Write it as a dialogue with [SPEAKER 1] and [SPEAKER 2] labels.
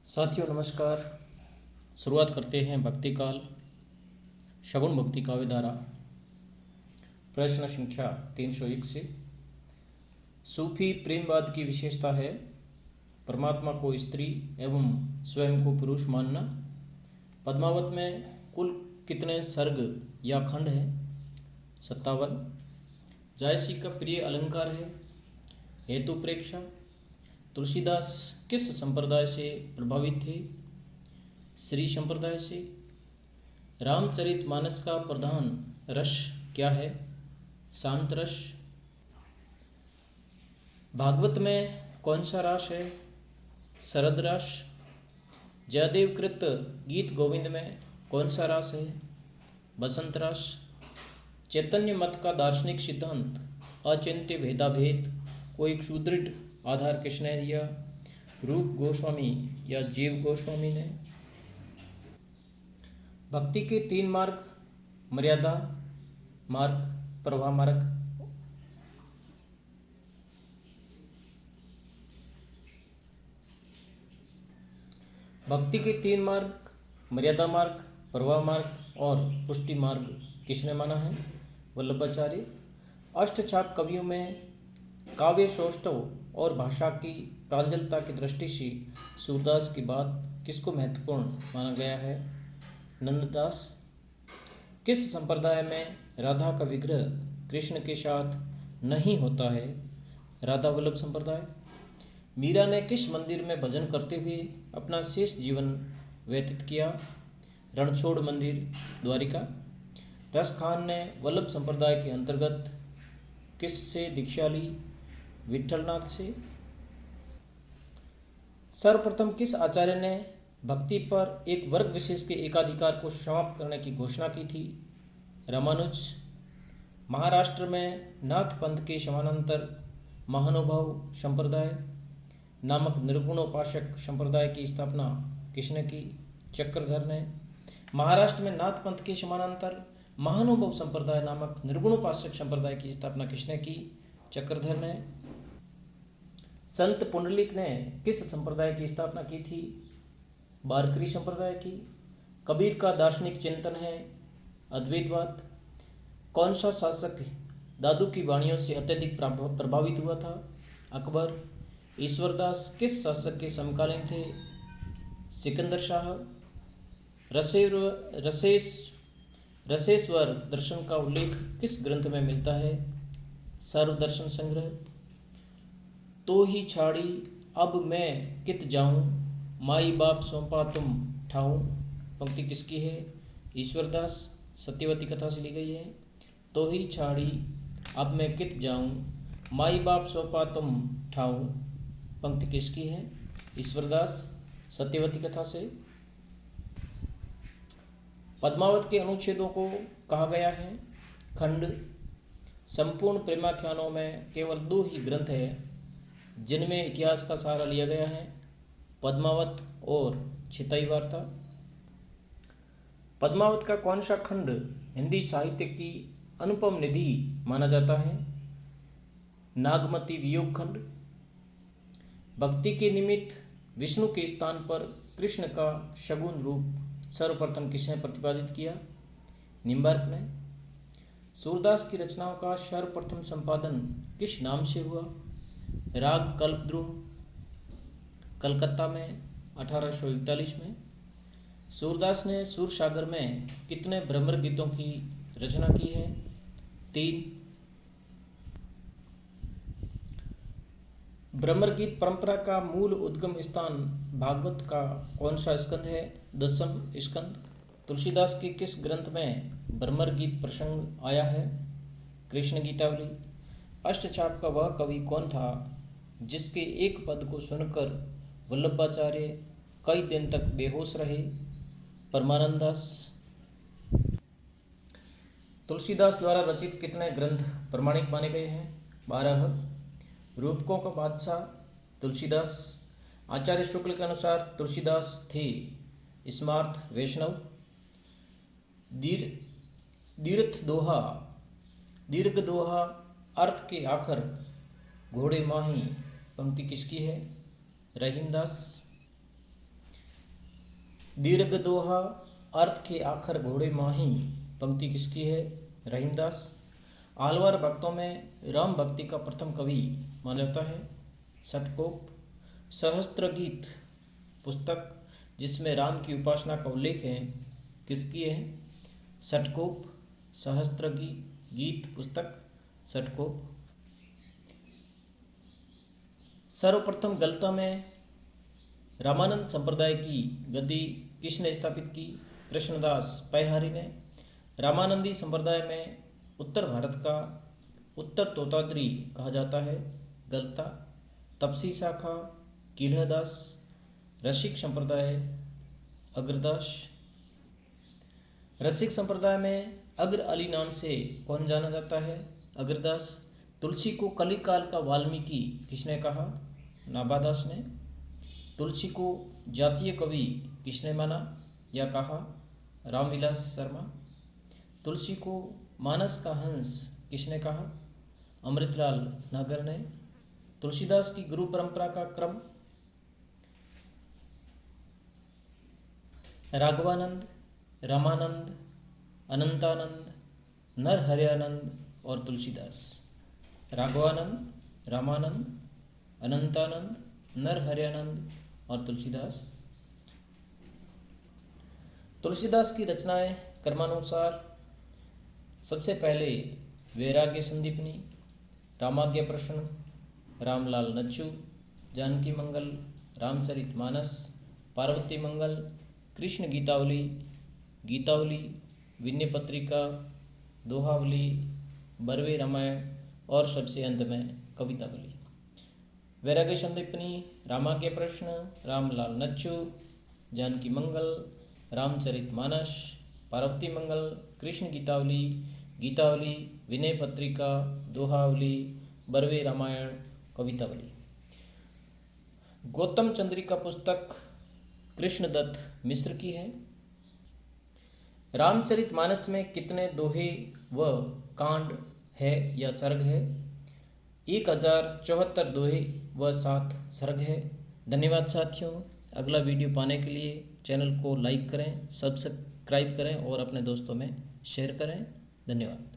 [SPEAKER 1] साथियों नमस्कार। शुरुआत करते हैं भक्ति काल शगुन भक्ति काव्य धारा। प्रश्न संख्या 301 से। सूफी प्रेमवाद की विशेषता है परमात्मा को स्त्री एवं स्वयं को पुरुष मानना। पद्मावत में कुल कितने सर्ग या खंड हैं? 57। जायसी का प्रिय अलंकार है। हेतु प्रेक्षा। तुलसीदास किस संप्रदाय से प्रभावित थे? श्री संप्रदाय से। रामचरितमानस का प्रधान रस क्या है? शांत रस। भागवत में कौन सा रास है? शरद रास। जयदेव कृत गीत गोविंद में कौन सा रास है? बसंत रास। चैतन्य मत का दार्शनिक सिद्धांत अचिंत्य भेदाभेद को एक सुदृढ़ आधार किसने दिया? रूप गोस्वामी या जीव गोस्वामी ने। भक्ति के 3 मार्ग: मर्यादा मार्ग, प्रवाह मार्ग। भक्ति के 3 मार्ग मर्यादा मार्ग, प्रवाह मार्ग और पुष्टि मार्ग किसने माना है? वल्लभाचार्य। अष्टछाप कवियों में काव्य सौष्ठव और भाषा की प्रांजलता की दृष्टि से सूरदास की बात किसको महत्वपूर्ण माना गया है? नंददास। किस संप्रदाय में राधा का विग्रह कृष्ण के साथ नहीं होता है? राधा वल्लभ संप्रदाय। मीरा ने किस मंदिर में भजन करते हुए अपना शेष जीवन व्यतीत किया? रणछोड़ मंदिर, द्वारिका। रस खान ने वल्लभ संप्रदाय के अंतर्गत किस से दीक्षा ली? विठलनाथ से। सर्वप्रथम किस आचार्य ने भक्ति पर एक वर्ग विशेष के एकाधिकार को समाप्त करने की घोषणा की थी? रामानुज। महाराष्ट्र में नाथ पंथ के समानांतर महानुभाव संप्रदाय नामक निर्गुणोपासक संप्रदाय की स्थापना किसने की? चक्रधर ने। महाराष्ट्र में नाथ पंथ के समानांतर महानुभाव संप्रदाय नामक निर्गुणोपासक संप्रदाय की स्थापना किसने की? चक्रधर ने। संत पुंडलिक ने किस संप्रदाय की स्थापना की थी? वारकरी संप्रदाय की। कबीर का दार्शनिक चिंतन है अद्वैतवाद। कौन सा शासक दादू की वाणियों से अत्यधिक प्रभावित हुआ था? अकबर। ईश्वरदास किस शासक के समकालीन थे? सिकंदर शाह। रसेश्वर दर्शन का उल्लेख किस ग्रंथ में मिलता है? सर्वदर्शन संग्रह। तो ही छाड़ी अब मैं कित जाऊं, माई बाप सौंपा तुम ठाऊं। पंक्ति किसकी है? ईश्वरदास। सत्यवती कथा से ली गई है। तो ही छाड़ी अब मैं कित जाऊं, माई बाप सौंपा तुम ठाऊं। पंक्ति किसकी है? ईश्वरदास। सत्यवती कथा से। पद्मावत के अनुच्छेदों को कहा गया है खंड। संपूर्ण प्रेमाख्यानों में केवल 2 ही ग्रंथ हैं जिनमें इतिहास का सहारा लिया गया है, पद्मावत और छिताई वार्ता। पद्मावत का कौन सा खंड हिंदी साहित्य की अनुपम निधि माना जाता है? नागमती वियोग खंड। भक्ति के निमित्त विष्णु के स्थान पर कृष्ण का शगुन रूप सर्वप्रथम किसने प्रतिपादित किया? निम्बार्क ने। सूरदास की रचनाओं का सर्वप्रथम संपादन किस नाम से हुआ? राग कल्पद्रुम, कलकत्ता में 1841 में। सूरदास ने सूरसागर में कितने भ्रमर गीतों की रचना की है? 3। भ्रमर गीत परंपरा का मूल उद्गम स्थान भागवत का कौन सा स्कंद है? 10वां स्कंद। तुलसीदास के किस ग्रंथ में भ्रमर गीत प्रसंग आया है? कृष्ण गीतावली। अष्टछाप का वह कवि कौन था जिसके एक पद को सुनकर वल्लभाचार्य कई दिन तक बेहोश रहे? परमानंद दास। तुलसीदास द्वारा रचित कितने ग्रंथ प्रमाणिक माने गए हैं? 12। रूपकों का बादशाह तुलसीदास। आचार्य शुक्ल के अनुसार तुलसीदास थे स्मार्त वैष्णव। दीर्घ दोहा अर्थ के आखर घोड़े माही। पंक्ति किसकी है? रहीमदास। दीर्घ दोहा अर्थ के आखिर घोड़े माही पंक्ति किसकी है? रहीमदास। आलवार भक्तों में राम भक्ति का प्रथम कवि माना जाता है षटकोप। सहस्त्र गीत पुस्तक जिसमें राम की उपासना का उल्लेख है किसकी है? षटकोप। सहस्त्र गीत पुस्तक षटकोप। सर्वप्रथम गलता में रामानंद संप्रदाय की गद्दी किसने स्थापित की? कृष्णदास पैहारी ने। रामानंदी संप्रदाय में उत्तर भारत का उत्तर तोताद्री कहा जाता है गलता। तपसी शाखा कीलहदास। रसिक संप्रदाय अग्रदास। रसिक संप्रदाय में अग्र अली नाम से कौन जाना जाता है? अग्रदास। तुलसी को कलिकाल का वाल्मीकि किसने कहा? नाभादास ने। तुलसी को जातीय कवि किसने माना या कहा? रामविलास शर्मा। तुलसी को मानस का हंस किसने कहा? अमृतलाल नागर ने। तुलसीदास की गुरु परंपरा का क्रम राघवानंद, रामानंद, अनंतानंद, नरहरियानंद और तुलसीदास। राघवानंद, रामानंद, अनंतानंद, नरहरियानंद और तुलसीदास। तुलसीदास की रचनाएं क्रमानुसार सबसे पहले वैराग्य संदीपनी, रामाज्ञा प्रश्न, रामलाल नच्चू, जानकी मंगल, रामचरितमानस, पार्वती मंगल, कृष्ण गीतावली, गीतावली, विनय पत्रिका, दोहावली, बरवे रामायण और सबसे अंत में कवितावली। वैराग्य संदीपनी, रामाज्ञा प्रश्न, रामलाल नच्चू, जानकी मंगल, रामचरितमानस, पार्वती मंगल, कृष्ण गीतावली, गीतावली, विनय पत्रिका, दोहावली, बरवे रामायण, कवितावली। गौतम चंद्रिका पुस्तक कृष्णदत्त मिश्र की है। रामचरितमानस में कितने दोहे व कांड है या सर्ग है? 1074 दोहे व 7 सर्ग है। धन्यवाद साथियों। अगला वीडियो पाने के लिए चैनल को लाइक करें, सब्सक्राइब करें और अपने दोस्तों में शेयर करें। धन्यवाद।